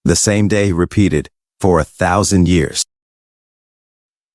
The same day repeated for 1,000 years.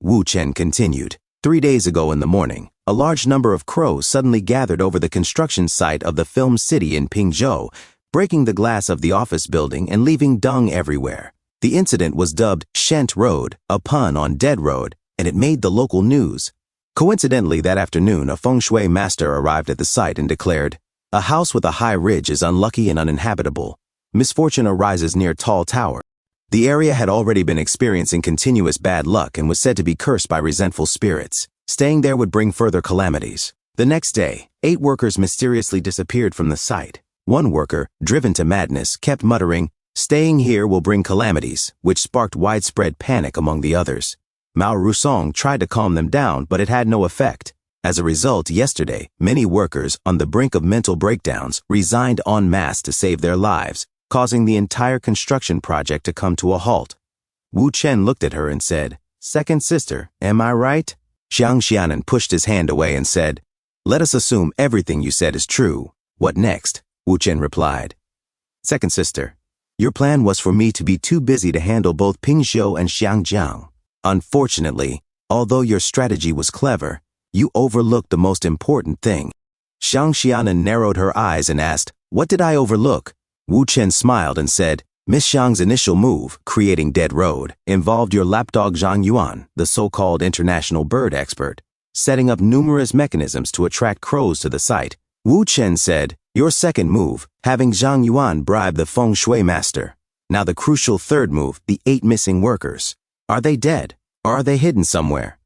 Wu Chen continued. 3 days ago in the morning, a large number of crows suddenly gathered over the construction site of the film city in Pingzhou, breaking the glass of the office building and leaving dung everywhere. The incident was dubbed Shent Road, a pun on Dead Road, and it made the local news. Coincidentally, that afternoon, a feng shui master arrived at the site and declared, "A house with a high ridge is unlucky and uninhabitable. Misfortune arises near tall tower." The area had already been experiencing continuous bad luck and was said to be cursed by resentful spirits. Staying there would bring further calamities. The next day, 8 workers mysteriously disappeared from the site. One worker, driven to madness, kept muttering, "Staying here will bring calamities," which sparked widespread panic among the others. Mao Rusong tried to calm them down, but it had no effect. As a result, yesterday, many workers on the brink of mental breakdowns resigned en masse to save their lives, causing the entire construction project to come to a halt. Wu Chen looked at her and said, "Second sister, am I right?" Xiang Xianan pushed his hand away and said, "Let us assume everything you said is true. What next?" Wu Chen replied, "Second sister, your plan was for me to be too busy to handle both Pingzhou and Xiangjiang. Unfortunately, although your strategy was clever, you overlooked the most important thing." Xiang Xianan narrowed her eyes and asked, "What did I overlook?" Wu Chen smiled and said, "Miss Xiang's initial move, creating Dead Road, involved your lapdog Zhang Yuan, the so-called international bird expert, setting up numerous mechanisms to attract crows to the site." Wu Chen said, "Your second move, having Zhang Yuan bribe the feng shui master. Now the crucial third move, the 8 missing workers. Are they dead, or are they hidden somewhere?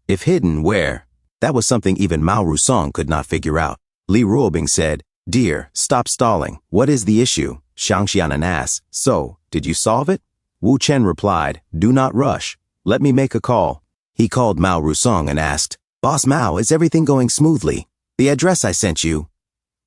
If hidden, where?" That was something even Mao Rusong could not figure out. Li Ruobing said, "Dear, stop stalling. What is the issue?" Xiang Xianan asked, "So, did you solve it?" Wu Chen replied, "Do not rush. Let me make a call." He called Mao Rusong and asked, "Boss Mao, is everything going smoothly? The address I sent you."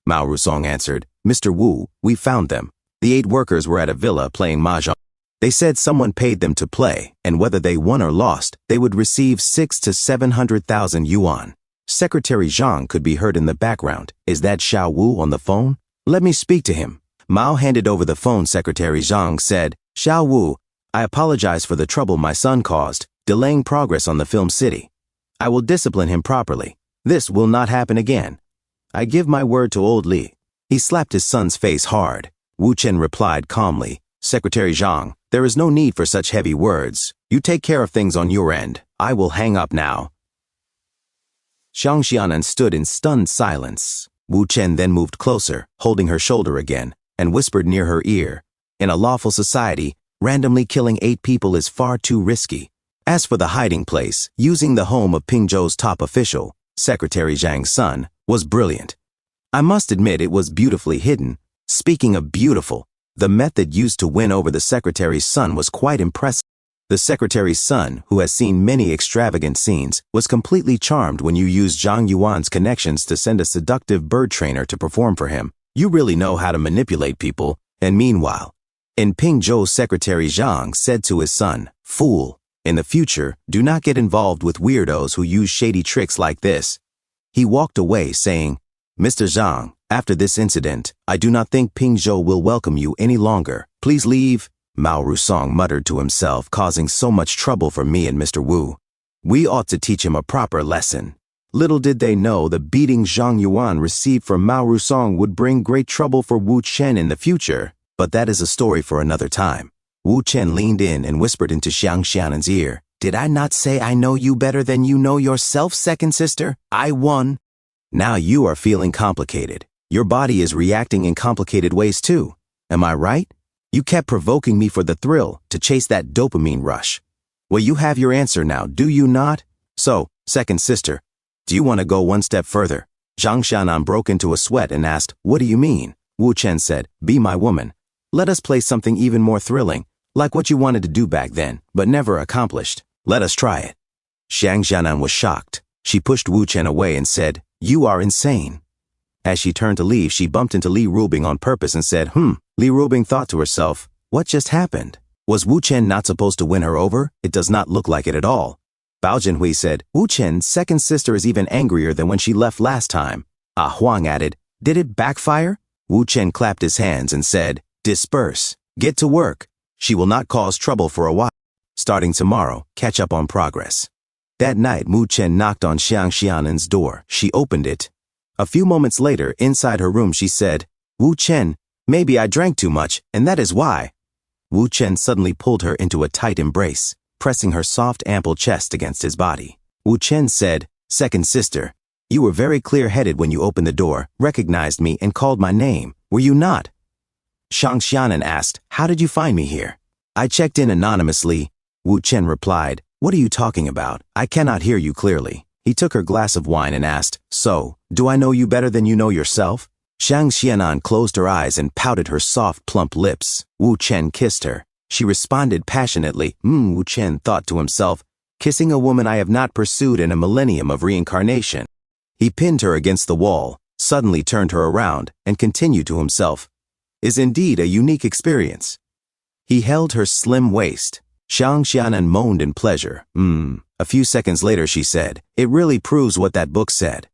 Mao Rusong answered, "Mr. Wu, we found them. The 8 workers were at a villa playing mahjong. They said someone paid them to play, and whether they won or lost, they would receive 600,000 to 700,000 yuan. Secretary Zhang could be heard in the background. Is that Xiao Wu on the phone? Let me speak to him." Mao handed over the phone. Secretary Zhang said, "Xiao Wu, I apologize for the trouble my son caused, delaying progress on the film city. I will discipline him properly. This will not happen again. I give my word to old Li." He slapped his son's face hard. Wu Chen replied calmly, "Secretary Zhang, there is no need for such heavy words. You take care of things on your end. I will hang up now." Xiang Xianan stood in stunned silence. Wu Chen then moved closer, holding her shoulder again, and whispered near her ear, "In a lawful society, randomly killing 8 people is far too risky. As for the hiding place, using the home of Pingzhou's top official, Secretary Zhang's son, was brilliant. I must admit it was beautifully hidden. Speaking of beautiful, the method used to win over the secretary's son was quite impressive. The secretary's son, who has seen many extravagant scenes, was completely charmed when you used Zhang Yuan's connections to send a seductive bird trainer to perform for him. You really know how to manipulate people." And meanwhile, in Pingzhou, Secretary Zhang said to his son, "Fool, in the future, do not get involved with weirdos who use shady tricks like this." He walked away saying, "Mr. Zhang, after this incident, I do not think Pingzhou will welcome you any longer. Please leave." Mao Rusong muttered to himself, "Causing so much trouble for me and Mr. Wu. We ought to teach him a proper lesson." Little did they know the beating Zhang Yuan received from Mao Rusong would bring great trouble for Wu Chen in the future, but that is a story for another time. Wu Chen leaned in and whispered into Xiang Xianan's ear, "Did I not say I know you better than you know yourself, second sister? I won." Now you are feeling complicated. Your body is reacting in complicated ways too. Am I right? You kept provoking me for the thrill, to chase that dopamine rush. Well, you have your answer now, do you not? So, second sister, do you want to go one step further? Zhang Xianan broke into a sweat and asked, "What do you mean?" Wu Chen said, "Be my woman. Let us play something even more thrilling, like what you wanted to do back then, but never accomplished. Let us try it." Xiang Xianan was shocked. She pushed Wu Chen away and said, "You are insane." As she turned to leave, she bumped into Li Ruobing on purpose and said, Li Ruobing thought to herself, "What just happened? Was Wu Chen not supposed to win her over? It does not look like it at all." Bao Jinhui said, "Wu Chen's second sister is even angrier than when she left last time." Ah Huang added, "Did it backfire?" Wu Chen clapped his hands and said, "Disperse. Get to work." She will not cause trouble for a while. Starting tomorrow, catch up on progress. That night, Wu Chen knocked on Xiang Xianan's door. She opened it. A few moments later, inside her room, she said, Wu Chen, maybe I drank too much, and that is why. Wu Chen suddenly pulled her into a tight embrace, pressing her soft, ample chest against his body. Wu Chen said, Second sister, you were very clear-headed when you opened the door, recognized me, and called my name, were you not? Xiang Xianan asked, How did you find me here? I checked in anonymously. Wu Chen replied, What are you talking about? I cannot hear you clearly. He took her glass of wine and asked, So, do I know you better than you know yourself? Xiang Xianan closed her eyes and pouted her soft, plump lips. Wu Chen kissed her. She responded passionately. Wu Chen thought to himself, Kissing a woman I have not pursued in a millennium of reincarnation. He pinned her against the wall, suddenly turned her around, and continued to himself, Is indeed a unique experience. He held her slim waist. Xiang Xianan moaned in pleasure. A few seconds later she said, It really proves what that book said.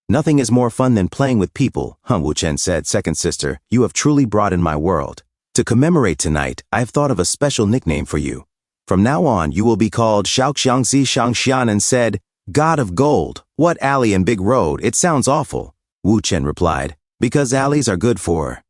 Nothing is more fun than playing with people, Wu Chen said. Second sister, you have truly broadened my world. To commemorate tonight, I have thought of a special nickname for you. From now on, you will be called Xiao Xiangzi. Xiang Xianan said, God of Gold. What alley and big road? It sounds awful. Wu Chen replied, Because alleys are good for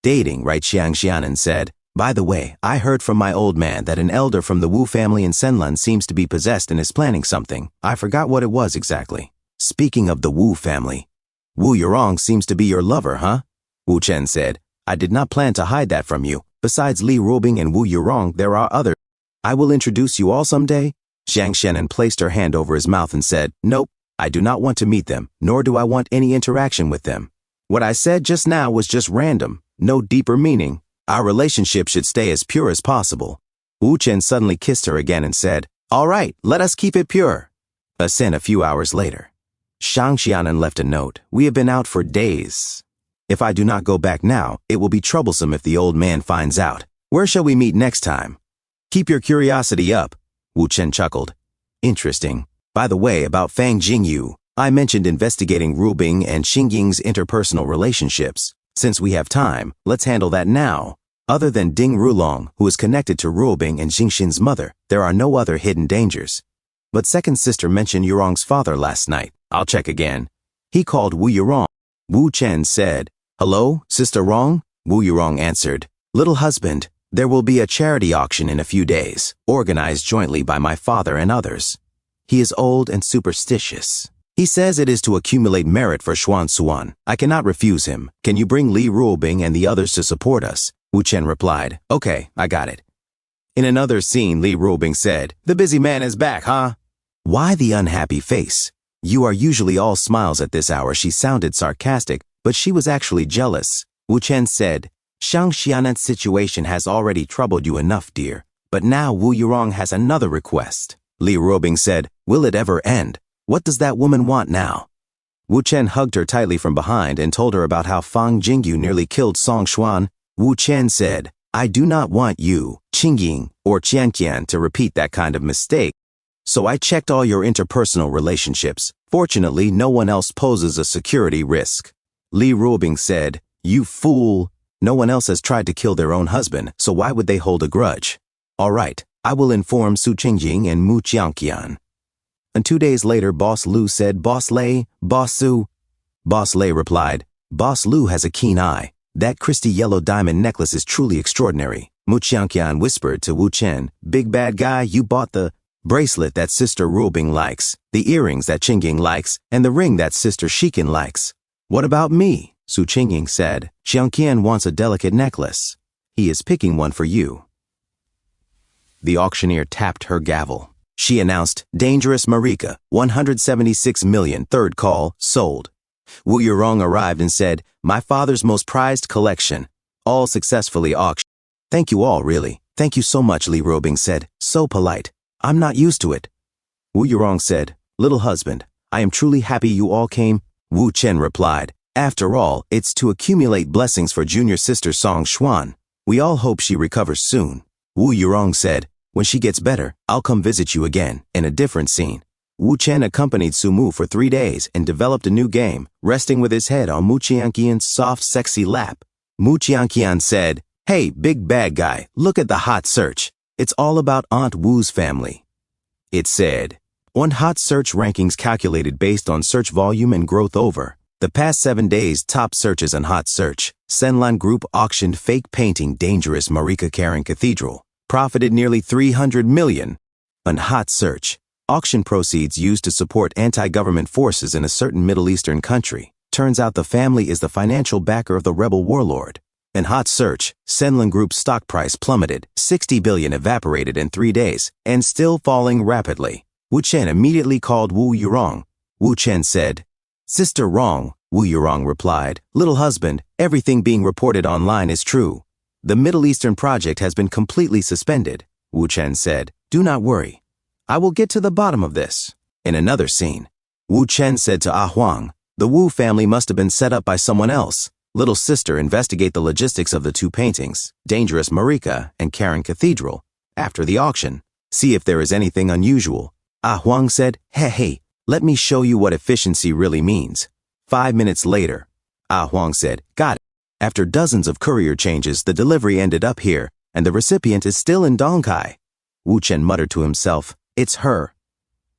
dating, right? Xiang Xianan said, By the way, I heard from my old man that an elder from the Wu family in Senlun seems to be possessed and is planning something. I forgot what it was exactly. Speaking of the Wu family, Wu Yurong seems to be your lover, huh? Wu Chen said, I did not plan to hide that from you. Besides Li Ruobing and Wu Yurong, there are others. I will introduce you all someday. Xiang Xianan placed her hand over his mouth and said, Nope, I do not want to meet them, nor do I want any interaction with them. What I said just now was just random, no deeper meaning. Our relationship should stay as pure as possible. Wu Chen suddenly kissed her again and said, All right, let us keep it pure. A few hours later. Xiang Xianan left a note. We have been out for days. If I do not go back now, it will be troublesome if the old man finds out. Where shall we meet next time? Keep your curiosity up. Wu Chen chuckled. Interesting. By the way, about Fang Jingyu, I mentioned investigating Ruobing and Xingying's interpersonal relationships. Since we have time, let's handle that now. Other than Ding Rulong, who is connected to Ruobing and Xingxin's mother, there are no other hidden dangers. But second sister mentioned Yurong's father last night. I'll check again. He called Wu Yurong. Wu Chen said, Hello, Sister Rong? Wu Yurong answered, Little husband, there will be a charity auction in a few days, organized jointly by my father and others. He is old and superstitious. He says it is to accumulate merit for Xuan Suan. I cannot refuse him. Can you bring Li Ruobing and the others to support us? Wu Chen replied, Okay, I got it. In another scene, Li Ruobing said, The busy man is back, huh? Why the unhappy face? You are usually all smiles at this hour. She sounded sarcastic, but she was actually jealous. Wu Chen said, Xiang Xianan's situation has already troubled you enough, dear. But now Wu Yurong has another request. Li Ruobing said, Will it ever end? What does that woman want now? Wu Chen hugged her tightly from behind and told her about how Fang Jingyu nearly killed Song Xuan. Wu Chen said, I do not want you, Qingying, or Qianqian to repeat that kind of mistake. So I checked all your interpersonal relationships. Fortunately, no one else poses a security risk. Li Ruobing said, You fool. No one else has tried to kill their own husband, so why would they hold a grudge? All right, I will inform Su Qingjing and Mu Qiangqian. And 2 days later, Boss Lu said, Boss Lei, Boss Su. Boss Lei replied, Boss Lu has a keen eye. That Christie yellow diamond necklace is truly extraordinary. Mu Qiangqian whispered to Wu Chen, Big bad guy, you bought the bracelet that Sister Ruobing likes, the earrings that Qingying likes, and the ring that Sister Shikin likes. What about me? Su Qingying said, Qiangqian wants a delicate necklace. He is picking one for you. The auctioneer tapped her gavel. She announced, Dangerous Marika, 176 million, third call, sold. Wu Yurong arrived and said, My father's most prized collection, all successfully auctioned. Thank you all, really. Thank you so much, Li Ruobing said, so polite. I'm not used to it. Wu Yurong said, Little husband, I am truly happy you all came. Wu Chen replied, After all, it's to accumulate blessings for junior sister Song Xuan. We all hope she recovers soon. Wu Yurong said, When she gets better, I'll come visit you again, in a different scene. Wu Chen accompanied Su Mu for 3 days and developed a new game, resting with his head on Mu Qiangqian's soft, sexy lap. Mu Qiangqian said, Hey, big bad guy, look at the hot search. It's all about Aunt Wu's family. It said, on hot search rankings calculated based on search volume and growth over the past 7 days, top searches on hot search. Senlan Group auctioned fake painting Dangerous Marika Karen Cathedral. Profited nearly 300 million. On hot search, auction proceeds used to support anti-government forces in a certain Middle Eastern country. Turns out the family is the financial backer of the rebel warlord. In hot search, Senlan Group's stock price plummeted, 60 billion evaporated in 3 days, and still falling rapidly. Wu Chen immediately called Wu Yurong. Wu Chen said, Sister Rong, Wu Yurong replied, little husband, everything being reported online is true. The Middle Eastern project has been completely suspended. Wu Chen said, do not worry. I will get to the bottom of this. In another scene, Wu Chen said to Ah Huang, the Wu family must have been set up by someone else. Little sister, investigate the logistics of the 2 paintings, Dangerous Marika and Karen Cathedral, after the auction. See if there is anything unusual. Ah Huang said, hey, let me show you what efficiency really means. 5 minutes later, Ah Huang said, got it. After dozens of courier changes, the delivery ended up here, and the recipient is still in Dongkai. Wu Chen muttered to himself, it's her.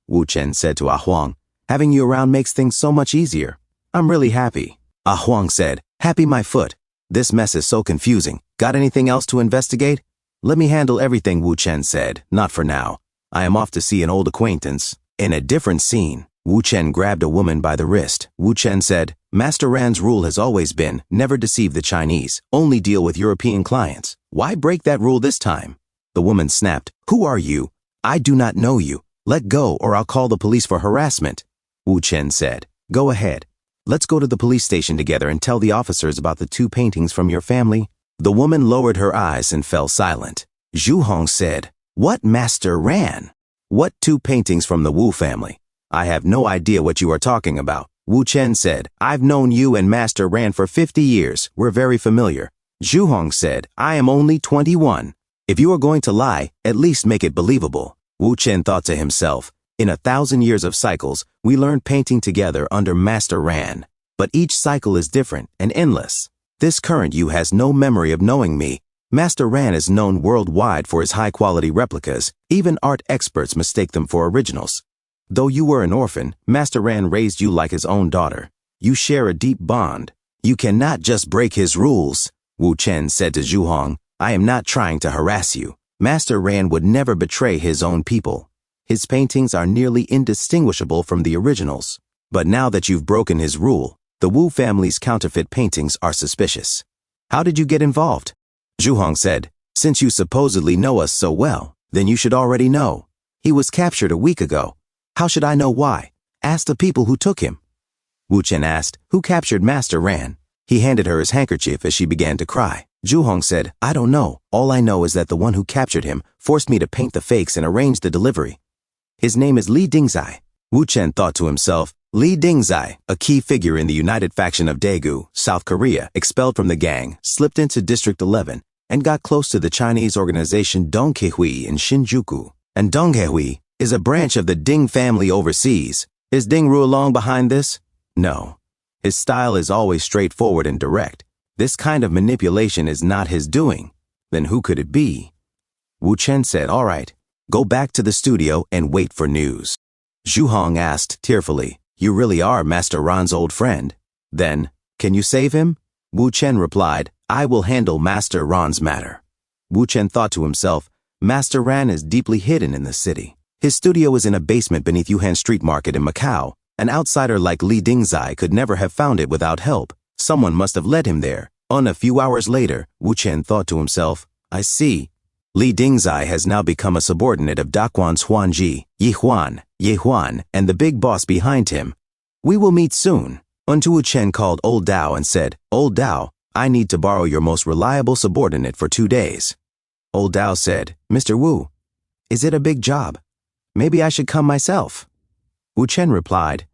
Wu Chen said to Ah Huang, having you around makes things so much easier. I'm really happy. Ah Huang said, happy my foot. This mess is so confusing. Got anything else to investigate? Let me handle everything, Wu Chen said. Not for now. I am off to see an old acquaintance. In a different scene, Wu Chen grabbed a woman by the wrist. Wu Chen said, Master Ran's rule has always been, never deceive the Chinese, only deal with European clients. Why break that rule this time? The woman snapped, who are you? I do not know you. Let go or I'll call the police for harassment. Wu Chen said, go ahead. Let's go to the police station together and tell the officers about the 2 paintings from your family. The woman lowered her eyes and fell silent. Zhu Hong said, what Master Ran? What 2 paintings from the Wu family? I have no idea what you are talking about. Wu Chen said, I've known you and Master Ran for 50 years. We're very familiar. Zhu Hong said, I am only 21. If you are going to lie, at least make it believable. Wu Chen thought to himself, in 1,000 years of cycles, we learned painting together under Master Ran. But each cycle is different and endless. This current you has no memory of knowing me. Master Ran is known worldwide for his high-quality replicas. Even art experts mistake them for originals. Though you were an orphan, Master Ran raised you like his own daughter. You share a deep bond. You cannot just break his rules. Wu Chen said to Zhu Hong, I am not trying to harass you. Master Ran would never betray his own people. His paintings are nearly indistinguishable from the originals. But now that you've broken his rule, the Wu family's counterfeit paintings are suspicious. How did you get involved? Zhu Hong said, since you supposedly know us so well, then you should already know. He was captured a week ago. How should I know why? Ask the people who took him. Wu Chen asked, who captured Master Ran? He handed her his handkerchief as she began to cry. Zhu Hong said, I don't know. All I know is that the one who captured him forced me to paint the fakes and arrange the delivery. His name is Li Dingzai. Wu Chen thought to himself, Li Dingzai, a key figure in the united faction of Daegu, South Korea, expelled from the gang, slipped into District 11, and got close to the Chinese organization Dongkehui in Shinjuku. And Dongkehui is a branch of the Ding family overseas. Is Ding Ruolong behind this? No. His style is always straightforward and direct. This kind of manipulation is not his doing. Then who could it be? Wu Chen said, all right, go back to the studio and wait for news. Zhu Hong asked tearfully, you really are Master Ran's old friend. Then, can you save him? Wu Chen replied, I will handle Master Ran's matter. Wu Chen thought to himself, Master Ran is deeply hidden in the city. His studio is in a basement beneath Yuhan Street Market in Macau. An outsider like Li Dingzai could never have found it without help. Someone must have led him there. A few hours later, Wu Chen thought to himself, I see. Li Dingzai has now become a subordinate of Daquan's Huanji, Ye Huan, and the big boss behind him. We will meet soon. Wu Chen called Old Dao and said, Old Dao, I need to borrow your most reliable subordinate for 2 days. Old Dao said, Mr. Wu, is it a big job? Maybe I should come myself. Wu Chen replied,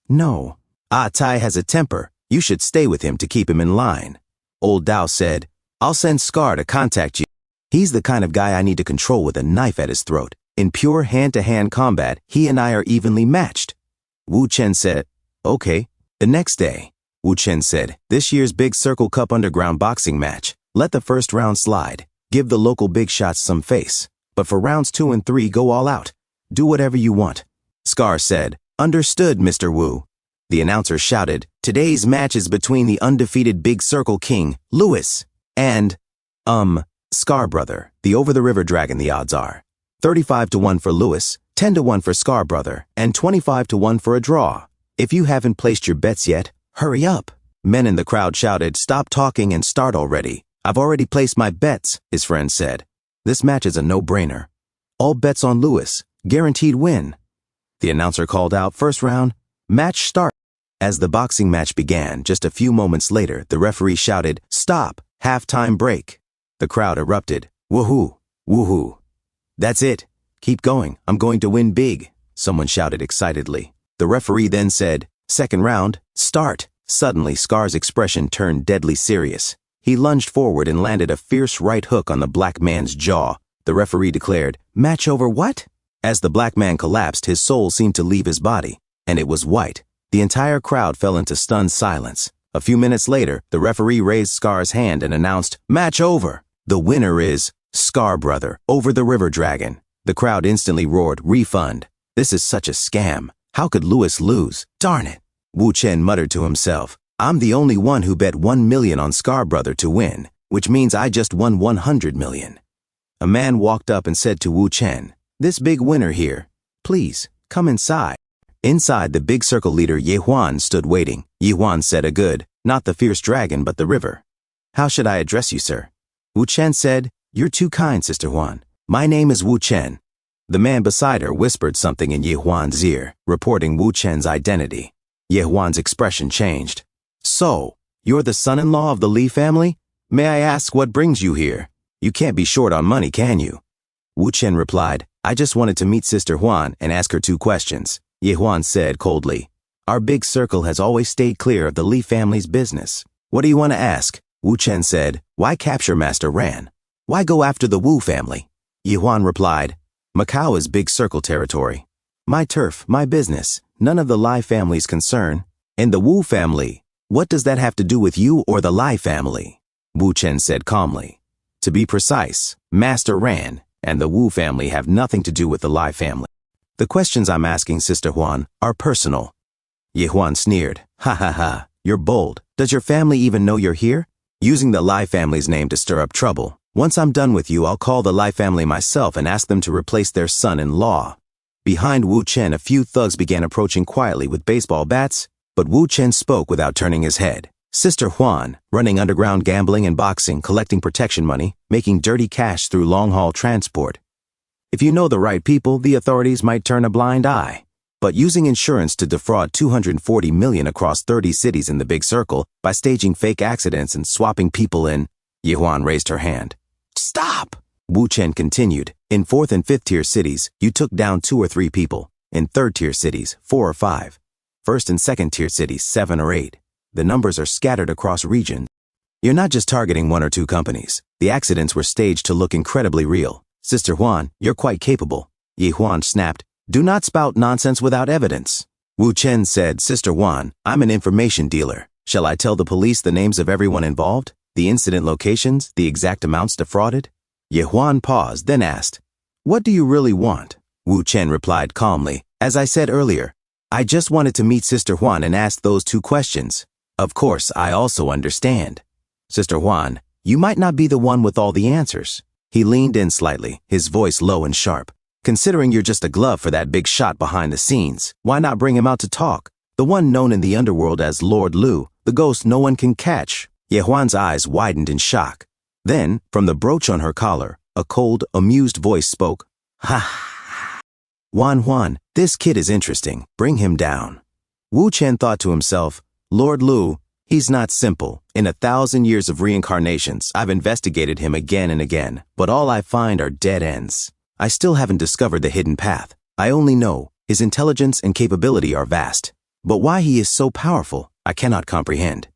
no. Ah Tai has a temper. You should stay with him to keep him in line. Old Dao said, I'll send Scar to contact you. He's the kind of guy I need to control with a knife at his throat. In pure hand-to-hand combat, he and I are evenly matched. Wu Chen said, okay. The next day, Wu Chen said, this year's Big Circle Cup Underground boxing match. Let the first round slide. Give the local big shots some face. But for rounds 2 and 3, go all out. Do whatever you want. Scar said, "Understood, Mr. Wu." The announcer shouted, "Today's match is between the undefeated Big Circle King, Lewis, and, Scar Brother, the over-the-river dragon. The odds are 35-1 for Lewis, 10-1 for Scar Brother, and 25-1 for a draw. If you haven't placed your bets yet, hurry up." Men in the crowd shouted, "Stop talking and start already." "I've already placed my bets," his friend said. "This match is a no-brainer. All bets on Lewis. Guaranteed win." The announcer called out, "First round, match start." As the boxing match began, just a few moments later, the referee shouted, "Stop, halftime break." The crowd erupted, "Woohoo, woohoo. That's it. Keep going. I'm going to win big," someone shouted excitedly. The referee then said, "Second round, start." Suddenly, Scar's expression turned deadly serious. He lunged forward and landed a fierce right hook on the black man's jaw. The referee declared, "Match over what?" As the black man collapsed, his soul seemed to leave his body, and it was white. The entire crowd fell into stunned silence. A few minutes later, the referee raised Scar's hand and announced, "Match over. The winner is Scar Brother, over the river dragon." The crowd instantly roared, "Refund. This is such a scam. How could Lewis lose? Darn it." Wu Chen muttered to himself, "I'm the only one who bet 1 million on Scar Brother to win, which means I just won 100 million. A man walked up and said to Wu Chen, "This big winner here, please, come inside." Inside, the big circle leader Ye Huan stood waiting. Ye Huan said, "A good, not the fierce dragon, but the river." "How should I address you, sir?" Wu Chen said, "You're too kind, Sister Huan. My name is Wu Chen." The man beside her whispered something in Ye Huan's ear, reporting Wu Chen's identity. Ye Huan's expression changed. "So, you're the son-in-law of the Li family? May I ask what brings you here? You can't be short on money, can you?" Wu Chen replied, "I just wanted to meet Sister Huan and ask her 2 questions. Ye Huan said coldly, "Our big circle has always stayed clear of the Li family's business." "What do you want to ask?" Wu Chen said, "Why capture Master Ran? Why go after the Wu family?" Ye Huan replied, "Macau is big circle territory. My turf, my business, none of the Lai family's concern. And the Wu family, what does that have to do with you or the Lai family?" Wu Chen said calmly, "To be precise, Master Ran and the Wu family have nothing to do with the Lai family. The questions I'm asking, Sister Huan, are personal." Ye Huan sneered, "Ha ha ha, you're bold. Does your family even know you're here? Using the Lai family's name to stir up trouble. Once I'm done with you, I'll call the Lai family myself and ask them to replace their son-in-law." Behind Wu Chen, a few thugs began approaching quietly with baseball bats, but Wu Chen spoke without turning his head. "Sister Huan, running underground gambling and boxing, collecting protection money, making dirty cash through long-haul transport. If you know the right people, the authorities might turn a blind eye. But using insurance to defraud 240 million across 30 cities in the big circle by staging fake accidents and swapping people in..." Ye Huan raised her hand. "Stop!" Wu Chen continued. "In 4th and 5th tier cities, you took down 2 or 3 people. In 3rd tier cities, 4 or 5. 1st and 2nd tier cities, 7 or 8. The numbers are scattered across regions. You're not just targeting 1 or 2 companies. The accidents were staged to look incredibly real. Sister Huan, you're quite capable." Ye Huan snapped, "Do not spout nonsense without evidence." Wu Chen said, "Sister Huan, I'm an information dealer. Shall I tell the police the names of everyone involved? The incident locations? The exact amounts defrauded?" Ye Huan paused, then asked, "What do you really want?" Wu Chen replied calmly, "As I said earlier, I just wanted to meet Sister Huan and ask those 2 questions. Of course, I also understand. Sister Huan, you might not be the one with all the answers." He leaned in slightly, his voice low and sharp. "Considering you're just a glove for that big shot behind the scenes, why not bring him out to talk? The one known in the underworld as Lord Lu, the ghost no one can catch." Ye Huan's eyes widened in shock. Then, from the brooch on her collar, a cold, amused voice spoke. "Ha! Huan, this kid is interesting. Bring him down." Wu Chen thought to himself, "Lord Lu, he's not simple. In 1,000 years of reincarnations, I've investigated him again and again, but all I find are dead ends. I still haven't discovered the hidden path. I only know his intelligence and capability are vast. But why he is so powerful, I cannot comprehend."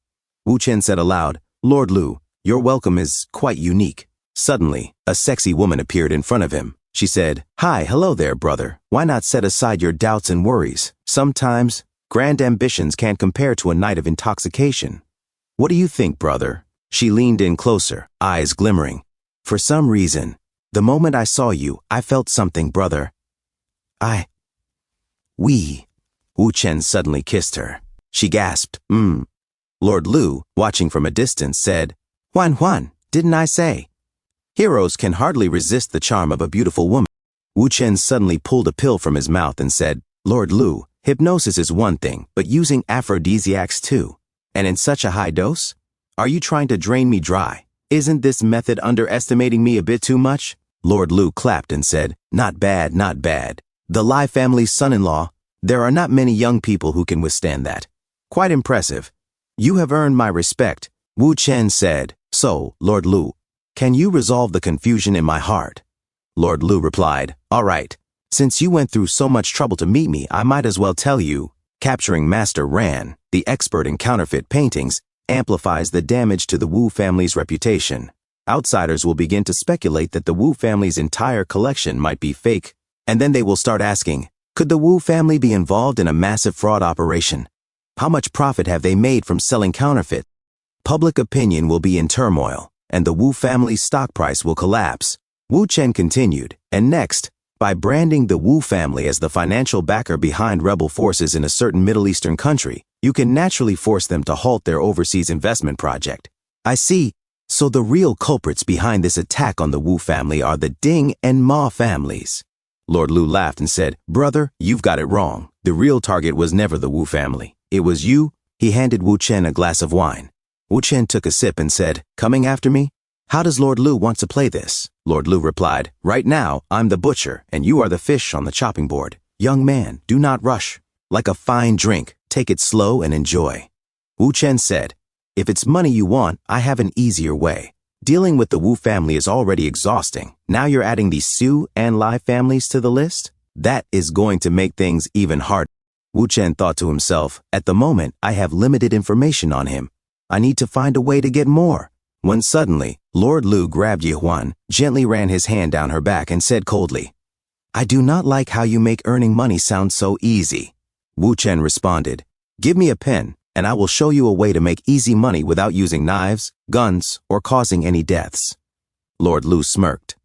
Wu Chen said aloud, "Lord Lu, your welcome is quite unique." Suddenly, a sexy woman appeared in front of him. She said, "Hi, hello there, brother. Why not set aside your doubts and worries? Sometimes, grand ambitions can't compare to a night of intoxication. What do you think, brother? She leaned in closer, eyes glimmering. For some reason, the moment I saw you, I felt something, brother. Wu Chen suddenly kissed her. She gasped, Lord Lu, watching from a distance, said, Huan, didn't I say? Heroes can hardly resist the charm of a beautiful woman. Wu Chen suddenly pulled a pill from his mouth and said, Lord Lu, hypnosis is one thing, but using aphrodisiacs too. And in such a high dose? Are you trying to drain me dry? Isn't this method underestimating me a bit too much? Lord Lu clapped and said, Not bad, not bad. The Lai family's son-in-law, there are not many young people who can withstand that. Quite impressive. You have earned my respect. Wu Chen said, So, Lord Lu, can you resolve the confusion in my heart? Lord Lu replied, All right. Since you went through so much trouble to meet me, I might as well tell you. Capturing Master Ran, the expert in counterfeit paintings, amplifies the damage to the Wu family's reputation. Outsiders will begin to speculate that the Wu family's entire collection might be fake, and then they will start asking, could the Wu family be involved in a massive fraud operation? How much profit have they made from selling counterfeit? Public opinion will be in turmoil, and the Wu family's stock price will collapse. Wu Chen continued, and next, by branding the Wu family as the financial backer behind rebel forces in a certain Middle Eastern country, you can naturally force them to halt their overseas investment project. I see. So the real culprits behind this attack on the Wu family are the Ding and Ma families. Lord Lu laughed and said, Brother, you've got it wrong. The real target was never the Wu family. It was you. He handed Wu Chen a glass of wine. Wu Chen took a sip and said, Coming after me? How does Lord Lu want to play this? Lord Lu replied, Right now, I'm the butcher, and you are the fish on the chopping board. Young man, do not rush. Like a fine drink, take it slow and enjoy. Wu Chen said, If it's money you want, I have an easier way. Dealing with the Wu family is already exhausting. Now you're adding the Su and Lai families to the list? That is going to make things even harder. Wu Chen thought to himself, At the moment, I have limited information on him. I need to find a way to get more. When suddenly, Lord Lu grabbed Yuan, gently ran his hand down her back and said coldly, I do not like how you make earning money sound so easy. Wu Chen responded, Give me a pen, and I will show you a way to make easy money without using knives, guns, or causing any deaths. Lord Lu smirked.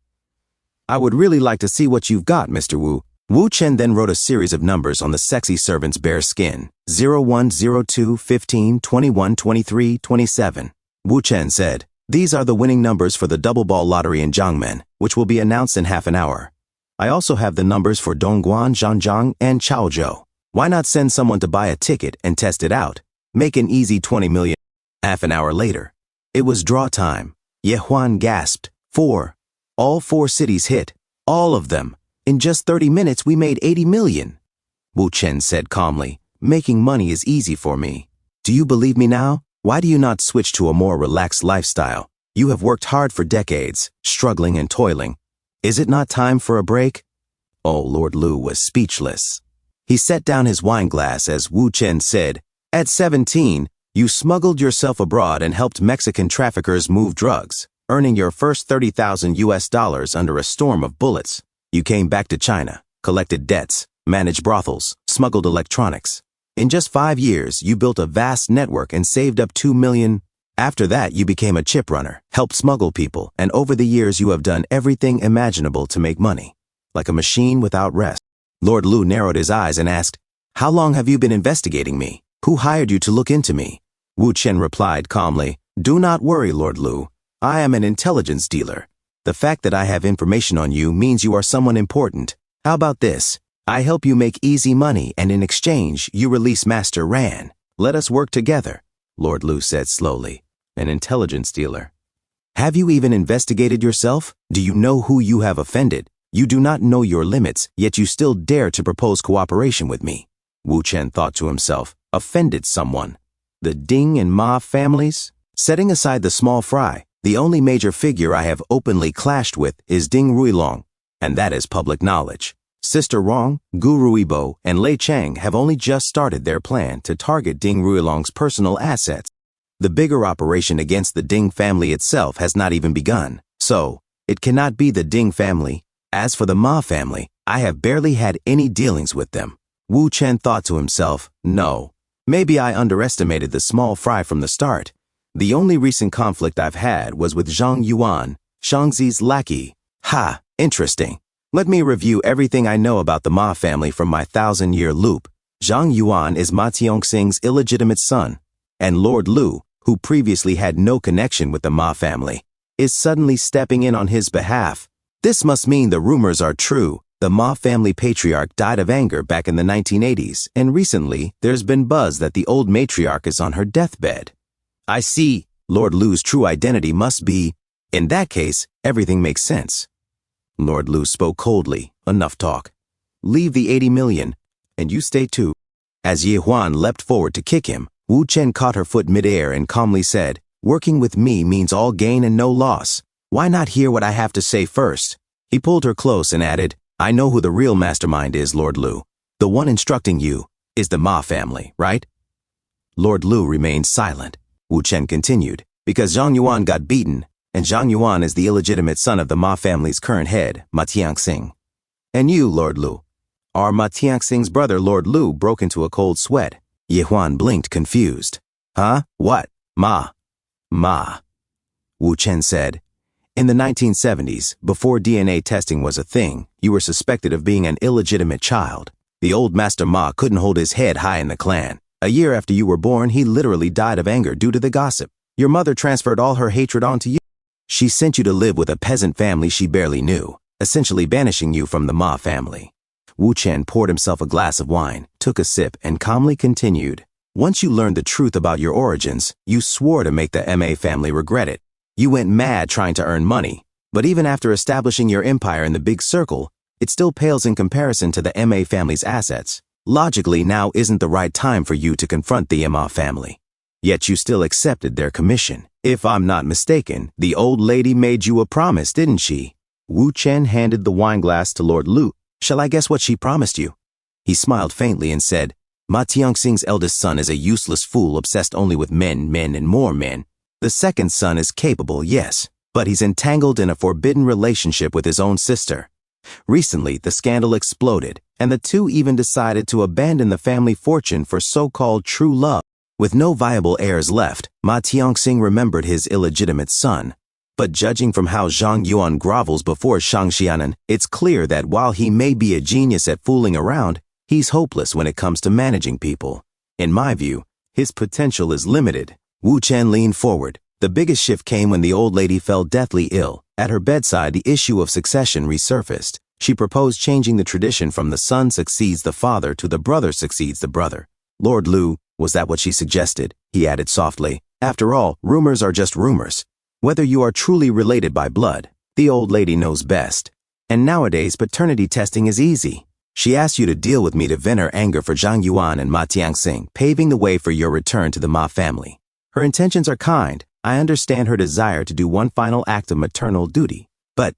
I would really like to see what you've got, Mr. Wu. Wu Chen then wrote a series of numbers on the sexy servant's bare skin. 01, 02, 15, 21, 23, 27. Wu Chen said, These are the winning numbers for the double ball lottery in Jiangmen, which will be announced in half an hour. I also have the numbers for Dongguan, Zhangjiang, and Chaozhou. Why not send someone to buy a ticket and test it out? Make an easy 20 million. Half an hour later, it was draw time. Ye Huan gasped, 4. All 4 cities hit. All of them. In just 30 minutes, we made 80 million. Wu Chen said calmly, Making money is easy for me. Do you believe me now? Why do you not switch to a more relaxed lifestyle? You have worked hard for decades, struggling and toiling. Is it not time for a break? Oh, Lord Lu was speechless. He set down his wine glass as Wu Chen said, At 17, you smuggled yourself abroad and helped Mexican traffickers move drugs, earning your first $30,000 under a storm of bullets. You came back to China, collected debts, managed brothels, smuggled electronics. In just 5 years, you built a vast network and saved up 2 million. After that, you became a chip runner, helped smuggle people, and over the years you have done everything imaginable to make money. Like a machine without rest. Lord Lu narrowed his eyes and asked, How long have you been investigating me? Who hired you to look into me? Wu Chen replied calmly, Do not worry, Lord Lu. I am an intelligence dealer. The fact that I have information on you means you are someone important. How about this? I help you make easy money, and in exchange, you release Master Ran. Let us work together, Lord Lu said slowly. An intelligence dealer. Have you even investigated yourself? Do you know who you have offended? You do not know your limits, yet you still dare to propose cooperation with me. Wu Chen thought to himself, offended someone. The Ding and Ma families? Setting aside the small fry, the only major figure I have openly clashed with is Ding Ruilong, and that is public knowledge. Sister Rong, Gu Ruibo, and Lei Chang have only just started their plan to target Ding Ruilong's personal assets. The bigger operation against the Ding family itself has not even begun, so it cannot be the Ding family. As for the Ma family, I have barely had any dealings with them. Wu Chen thought to himself, no, maybe I underestimated the small fry from the start. The only recent conflict I've had was with Zhang Yuan, Shangzi's lackey. Ha, interesting. Let me review everything I know about the Ma family from my 1,000-year loop. Zhang Yuan is Ma Tiongxing's illegitimate son, and Lord Lu, who previously had no connection with the Ma family, is suddenly stepping in on his behalf. This must mean the rumors are true. The Ma family patriarch died of anger back in the 1980s, and recently there's been buzz that the old matriarch is on her deathbed. I see. Lord Lu's true identity must be. In that case, everything makes sense. Lord Lu spoke coldly. Enough talk. Leave the 80 million, and you stay too. As Ye Huan leapt forward to kick him, Wu Chen caught her foot midair and calmly said, "Working with me means all gain and no loss. Why not hear what I have to say first?" He pulled her close and added, "I know who the real mastermind is, Lord Lu. The one instructing you is the Ma family, right?" Lord Lu remained silent. Wu Chen continued, "Because Zhang Yuan got beaten, and Zhang Yuan is the illegitimate son of the Ma family's current head, Ma Tiongxing. And you, Lord Lu, are Ma Tiongxing's brother." Lord Lu broke into a cold sweat. Ye Huan blinked, confused. "Huh? What? Ma?" "Ma," Wu Chen said. "In the 1970s, before DNA testing was a thing, you were suspected of being an illegitimate child. The old Master Ma couldn't hold his head high in the clan. A year after you were born, he literally died of anger due to the gossip. Your mother transferred all her hatred onto you. She sent you to live with a peasant family she barely knew, essentially banishing you from the Ma family." Wu Chen poured himself a glass of wine, took a sip, and calmly continued. "Once you learned the truth about your origins, you swore to make the Ma family regret it. You went mad trying to earn money, but even after establishing your empire in the big circle, it still pales in comparison to the Ma family's assets. Logically, now isn't the right time for you to confront the Ma family. Yet you still accepted their commission. If I'm not mistaken, the old lady made you a promise, didn't she?" Wu Chen handed the wineglass to Lord Lu. "Shall I guess what she promised you?" He smiled faintly and said, "Ma Tiongxing's eldest son is a useless fool obsessed only with men, and more men. The second son is capable, yes, but he's entangled in a forbidden relationship with his own sister. Recently, the scandal exploded, and the two even decided to abandon the family fortune for so-called true love. With no viable heirs left, Ma Tiongxing remembered his illegitimate son. But judging from how Zhang Yuan grovels before Shang Xianan, it's clear that while he may be a genius at fooling around, he's hopeless when it comes to managing people. In my view, his potential is limited." Wu Chen leaned forward. The biggest shift came when the old lady fell deathly ill. At her bedside, the issue of succession resurfaced. She proposed changing the tradition from the son succeeds the father to the brother succeeds the brother. "Lord Lu, was that what she suggested?" he added softly. "After all, rumors are just rumors. Whether you are truly related by blood, the old lady knows best. And nowadays, paternity testing is easy. She asked you to deal with me to vent her anger for Zhang Yuan and Ma Tiongxing, paving the way for your return to the Ma family. Her intentions are kind. I understand her desire to do one final act of maternal duty. But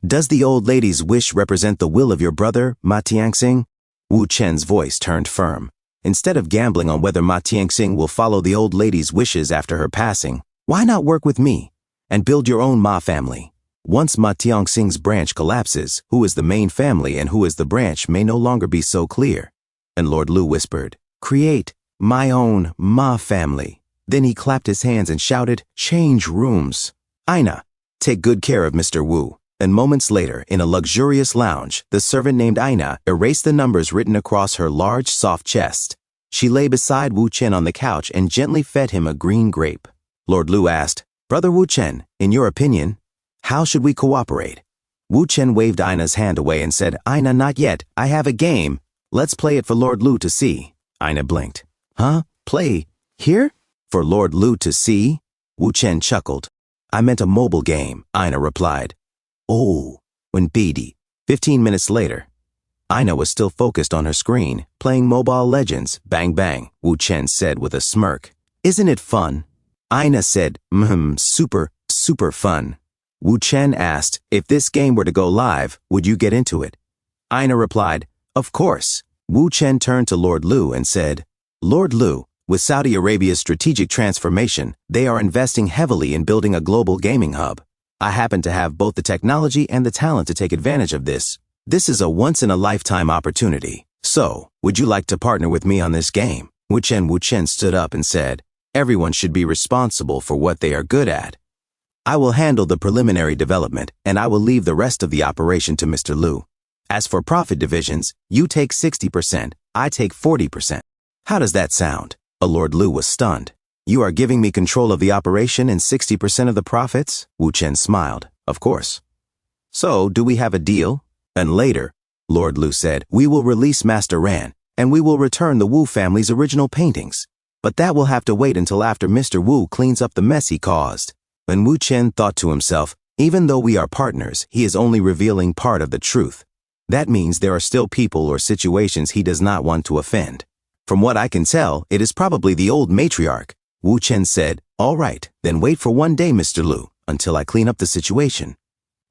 does the old lady's wish represent the will of your brother, Ma Tiongxing?" Wu Chen's voice turned firm. "Instead of gambling on whether Ma Tiongxing will follow the old lady's wishes after her passing, why not work with me and build your own Ma family? Once Ma Tiongxing's branch collapses, who is the main family and who is the branch may no longer be so clear." And Lord Lu whispered, "Create my own Ma family." Then he clapped his hands and shouted, "Change rooms. Aina, take good care of Mr. Wu." And moments later, in a luxurious lounge, the servant named Aina erased the numbers written across her large, soft chest. She lay beside Wu Chen on the couch and gently fed him a green grape. Lord Lu asked, "Brother Wu Chen, in your opinion, how should we cooperate?" Wu Chen waved Aina's hand away and said, "Aina, not yet. I have a game. Let's play it for Lord Lu to see." Aina blinked. "Huh? Play? Here? For Lord Lu to see?" Wu Chen chuckled. "I meant a mobile game," Aina replied. "Oh, when BD." 15 minutes later, Aina was still focused on her screen, playing Mobile Legends. "Bang bang," Wu Chen said with a smirk. "Isn't it fun?" Aina said, super fun." Wu Chen asked, "If this game were to go live, would you get into it?" Aina replied, "Of course." Wu Chen turned to Lord Lu and said, "Lord Lu, with Saudi Arabia's strategic transformation, they are investing heavily in building a global gaming hub. I happen to have both the technology and the talent to take advantage of this. This is a once-in-a-lifetime opportunity. So, would you like to partner with me on this game?" Wu Chen stood up and said, Everyone should be responsible for what they are good at. I will handle the preliminary development, and I will leave the rest of the operation to Mr. Liu. As for profit divisions, you take 60%, I take 40%. How does that sound? Lord Liu was stunned. You are giving me control of the operation and 60% of the profits? Wu Chen smiled. Of course. So, do we have a deal? And later, Lord Liu said, we will release Master Ran, and we will return the Wu family's original paintings. But that will have to wait until after Mr. Wu cleans up the mess he caused. And Wu Chen thought to himself, even though we are partners, he is only revealing part of the truth. That means there are still people or situations he does not want to offend. From what I can tell, it is probably the old matriarch. Wu Chen said, all right, then wait for one day, Mr. Liu, until I clean up the situation.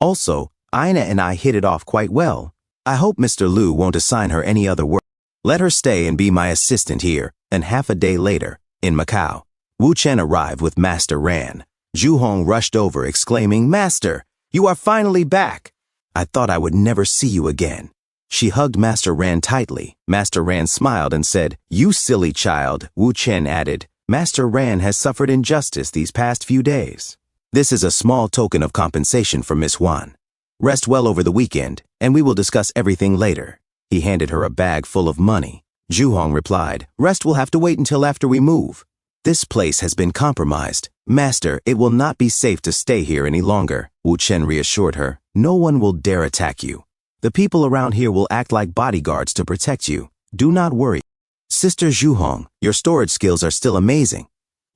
Also, Aina and I hit it off quite well. I hope Mr. Liu won't assign her any other work. Let her stay and be my assistant here. And half a day later, in Macau, Wu Chen arrived with Master Ran. Zhu Hong rushed over, exclaiming, Master, you are finally back. I thought I would never see you again. She hugged Master Ran tightly. Master Ran smiled and said, you silly child. Wu Chen added, Master Ran has suffered injustice these past few days. This is a small token of compensation for Miss Huan. Rest well over the weekend, and we will discuss everything later. He handed her a bag full of money. Zhu Hong replied, rest will have to wait until after we move. This place has been compromised. Master, it will not be safe to stay here any longer. Wu Chen reassured her, no one will dare attack you. The people around here will act like bodyguards to protect you. Do not worry. Sister Zhu Hong, your storage skills are still amazing.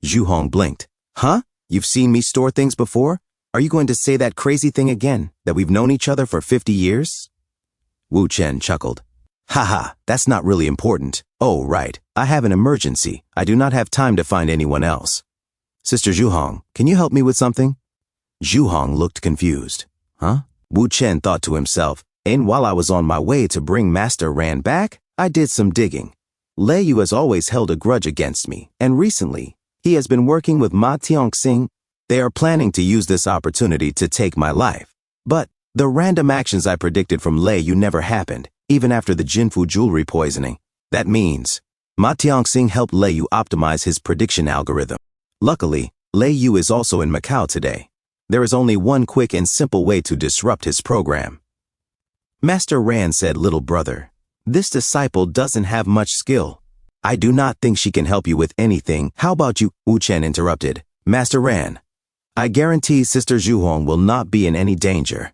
Zhu Hong blinked. Huh? You've seen me store things before? Are you going to say that crazy thing again, that we've known each other for 50 years? Wu Chen chuckled. Haha, that's not really important. Oh, right. I have an emergency. I do not have time to find anyone else. Sister Zhu Hong, can you help me with something? Zhu Hong looked confused. Huh? Wu Chen thought to himself, and while I was on my way to bring Master Ran back, I did some digging. Lei Yu has always held a grudge against me, and recently, he has been working with Ma Tianxing. They are planning to use this opportunity to take my life. But the random actions I predicted from Lei Yu never happened, even after the Jinfu jewelry poisoning. That means Ma Tianxing helped Lei Yu optimize his prediction algorithm. Luckily, Lei Yu is also in Macau today. There is only one quick and simple way to disrupt his program. Master Ran said, little brother, this disciple doesn't have much skill. I do not think she can help you with anything. How about you? Wu Chen interrupted. Master Ran, I guarantee Sister Zhu Hong will not be in any danger.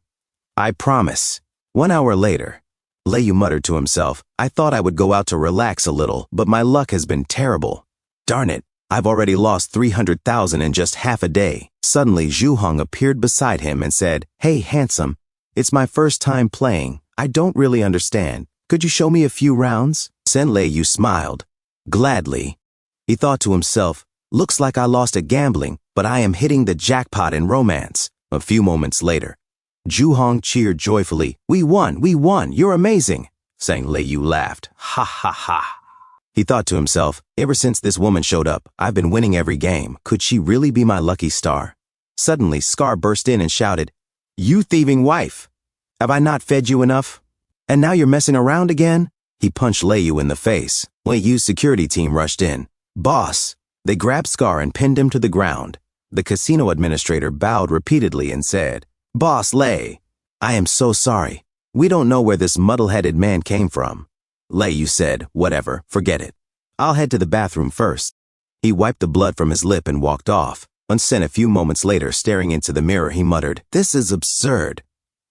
I promise. 1 hour later, Lei Yu muttered to himself, I thought I would go out to relax a little, but my luck has been terrible. Darn it, I've already lost 300,000 in just half a day. Suddenly, Zhu Hong appeared beside him and said, Hey, handsome, it's my first time playing. I don't really understand. Could you show me a few rounds? Sen Lei Yu smiled. Gladly. He thought to himself, looks like I lost at gambling, but I am hitting the jackpot in romance. A few moments later, Zhu Hong cheered joyfully. We won, you're amazing. Sang Lei Yu laughed. Ha ha ha. He thought to himself, ever since this woman showed up, I've been winning every game. Could she really be my lucky star? Suddenly, Scar burst in and shouted, You thieving wife! Have I not fed you enough? And now you're messing around again? He punched Lei Yu in the face. Lei Yu's security team rushed in. Boss! They grabbed Scar and pinned him to the ground. The casino administrator bowed repeatedly and said, Boss Lei, I am so sorry. We don't know where this muddle-headed man came from. Lei Yu said, whatever, forget it. I'll head to the bathroom first. He wiped the blood from his lip and walked off. Unseen a few moments later, staring into the mirror, he muttered, This is absurd.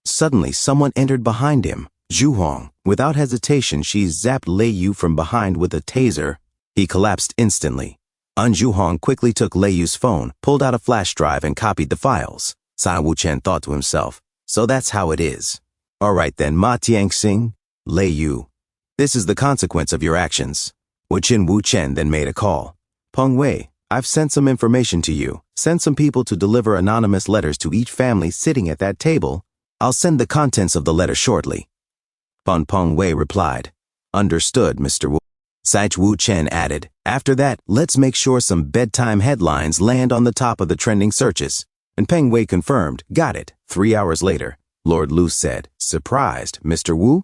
Suddenly, someone entered behind him. Zhu Hong. Without hesitation, she zapped Lei Yu from behind with a taser. He collapsed instantly. Zhu Hong quickly took Lei Yu's phone, pulled out a flash drive, and copied the files. San Wu Chen thought to himself, so that's how it is. All right then, Ma Tianxing, Lei Yu. This is the consequence of your actions. Wu Chen then made a call. Peng Wei, I've sent some information to you. Send some people to deliver anonymous letters to each family sitting at that table. I'll send the contents of the letter shortly. Peng Wei replied, Understood, Mr. Wu. Wu Chen added, After that, let's make sure some bedtime headlines land on the top of the trending searches. And Peng Wei confirmed, Got it. 3 hours later, Lord Lu said, Surprised, Mr. Wu?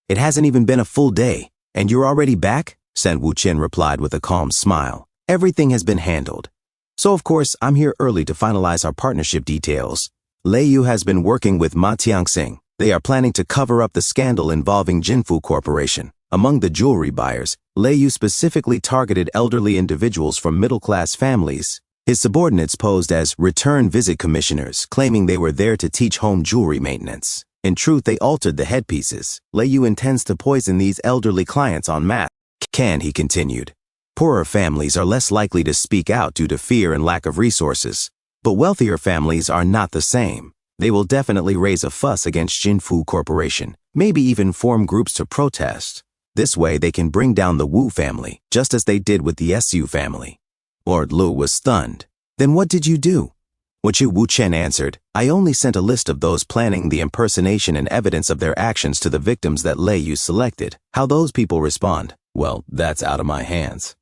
It hasn't even been a full day, and you're already back? San Wu Chen replied with a calm smile. Everything has been handled. So of course, I'm here early to finalize our partnership details. Lei Yu has been working with Ma Tianxing. They are planning to cover up the scandal involving Jinfu Corporation. Among the jewelry buyers, Lei Yu specifically targeted elderly individuals from middle-class families. His subordinates posed as return visit commissioners, claiming they were there to teach home jewelry maintenance. In truth, they altered the headpieces. Lei Yu intends to poison these elderly clients en masse. He continued. Poorer families are less likely to speak out due to fear and lack of resources. But wealthier families are not the same. They will definitely raise a fuss against Jinfu Corporation, maybe even form groups to protest. This way they can bring down the Wu family, just as they did with the Su family. Lord Lu was stunned. Then what did you do? Wu Chen answered, I only sent a list of those planning the impersonation and evidence of their actions to the victims that Lei Yu selected. How those people respond? Well, that's out of my hands.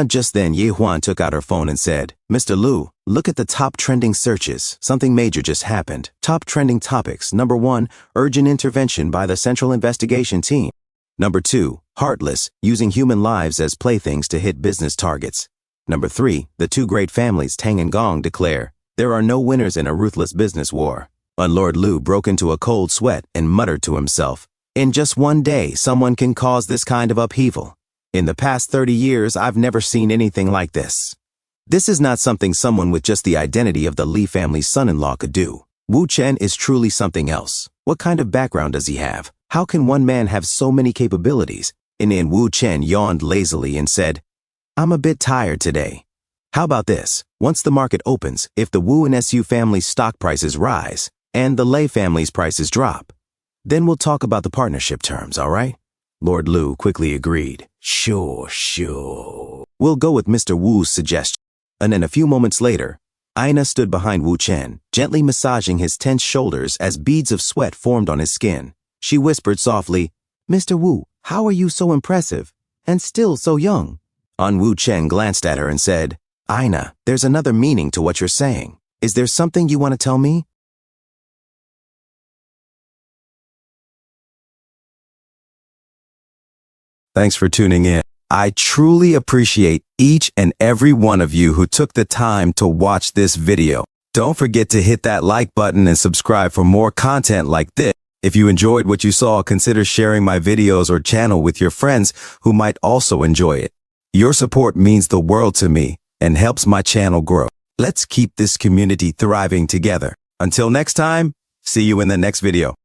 Just then, Ye Huan took out her phone and said, Mr. Lu, look at the top trending searches. Something major just happened. Top trending topics. Number 1, urgent intervention by the Central Investigation Team. Number 2, heartless, using human lives as playthings to hit business targets. Number 3, the two great families Tang and Gong declare, there are no winners in a ruthless business war. And Lord Lu broke into a cold sweat and muttered to himself, in just one day, someone can cause this kind of upheaval. In the past 30 years, I've never seen anything like this. This is not something someone with just the identity of the Li family's son-in-law could do. Wu Chen is truly something else. What kind of background does he have? How can one man have so many capabilities? And then Wu Chen yawned lazily and said, I'm a bit tired today. How about this? Once the market opens, if the Wu and Su family's stock prices rise, and the Lei family's prices drop, then we'll talk about the partnership terms, all right? Lord Lu quickly agreed. Sure. We'll go with Mr. Wu's suggestion. And then a few moments later, Aina stood behind Wu Chen, gently massaging his tense shoulders as beads of sweat formed on his skin. She whispered softly, Mr. Wu, how are you so impressive, and still so young? Wu Chen glanced at her and said, Aina, there's another meaning to what you're saying. Is there something you want to tell me? Thanks for tuning in. I truly appreciate each and every one of you who took the time to watch this video. Don't forget to hit that like button and subscribe for more content like this. If you enjoyed what you saw, consider sharing my videos or channel with your friends who might also enjoy it. Your support means the world to me and helps my channel grow. Let's keep this community thriving together. Until next time, see you in the next video.